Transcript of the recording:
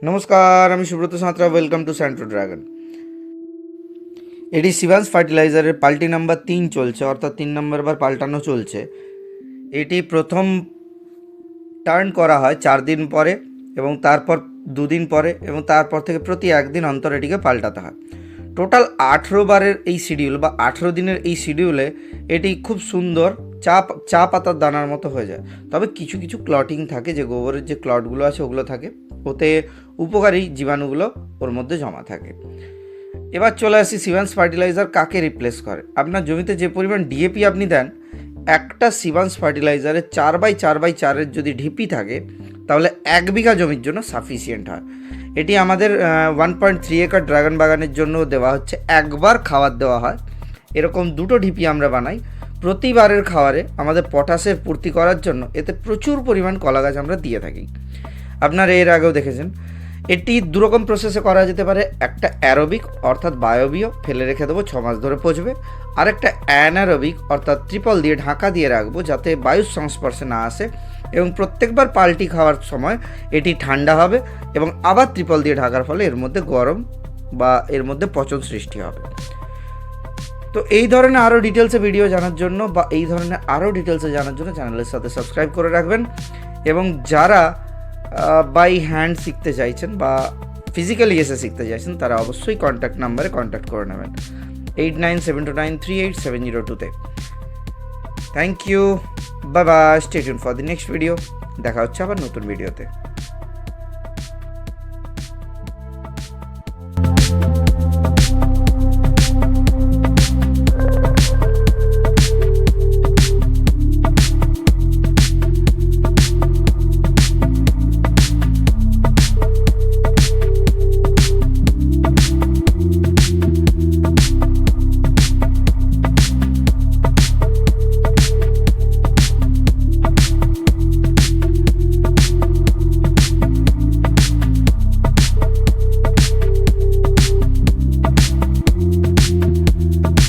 নমস্কার, আমি Subrata Santra. Welcome to Santo Dragon. এটি সিভান্স ফার্টিলাইজারের পাল্টি নাম্বার 3 চলছে, অর্থাৎ 3 নম্বরবার পাল্টানো চলছে। এটি প্রথম টার্ন করা হয় 4 দিন পরে, এবং তারপর 2 দিন পরে, এবং তারপর থেকে প্রতি একদিন অন্তর এটিকে পাল্টাতে হয়। টোটাল 18 বারের এই শিডিউল বা 18 দিনের এই শিডিউলে এটি খুব সুন্দর চা পাতার দানার মতো হয়ে যায়। তবে কিছু কিছু ক্লটিং থাকে, যে গোবরের যে ক্লটগুলো আছে ওগুলো থাকে, ওতে উপকারী জীবাণুগুলো ওর মধ্যে জমা থাকে। এবার চলে আসি সিভান্স ফার্টিলাইজার কাকে রিপ্লেস করে। আপনার জমিতে যে পরিমাণ ডিএপি আপনি দেন, একটা সিভান্স ফার্টিলাইজারে 4x4x4-এর যদি ঢিপি থাকে, তাহলে 1 বিঘা জমির জন্য সাফিসিয়েন্ট হয়। এটি আমাদের 1.3 একর ড্রাগন বাগানের জন্য দেওয়া হচ্ছে। একবার খাবার দেওয়া হয়, এরকম 2টো ঢিপি আমরা বানাই। প্রতিবারের খাবারে আমাদের পটাশের পূর্তি করার জন্য এতে প্রচুর পরিমাণ কলা গাছ আমরা দিয়ে থাকি। আপনারা এর আগেও দেখেছেন। এটি দুরকম প্রসেসে করা যেতে পারে। একটা অ্যারোবিক অর্থাৎ বায়োবিও, ফেলে রেখে দেবো, 6 মাস ধরে পচবে। আর একটা অ্যানারোবিক অর্থাৎ ট্রিপল দিয়ে ঢাকা দিয়ে রাখবো, যাতে বায়ুর সংস্পর্শে না আসে, এবং প্রত্যেকবার পাল্টি খাওয়ার সময় এটি ঠান্ডা হবে, এবং আবার ট্রিপল দিয়ে ঢাকার ফলে এর মধ্যে গরম বা এর মধ্যে পচন সৃষ্টি হবে। তো এই ধরনের আরও ডিটেলসে ভিডিও জানার জন্য বা এই ধরনের আরও ডিটেলসে জানার জন্য চ্যানেলের সাথে সাবস্ক্রাইব করে রাখবেন। এবং যারা বাই হ্যান্ড শিখতে চাইছেন বা ফিজিক্যালি এসে শিখতে চাইছেন, তারা অবশ্যই কন্ট্যাক্ট নাম্বারে কন্ট্যাক্ট করে নেবেন 8972938702-তে। Thank you, bye bye, stay tune for the next video. দেখা হচ্ছে আবার নতুন ভিডিওতে।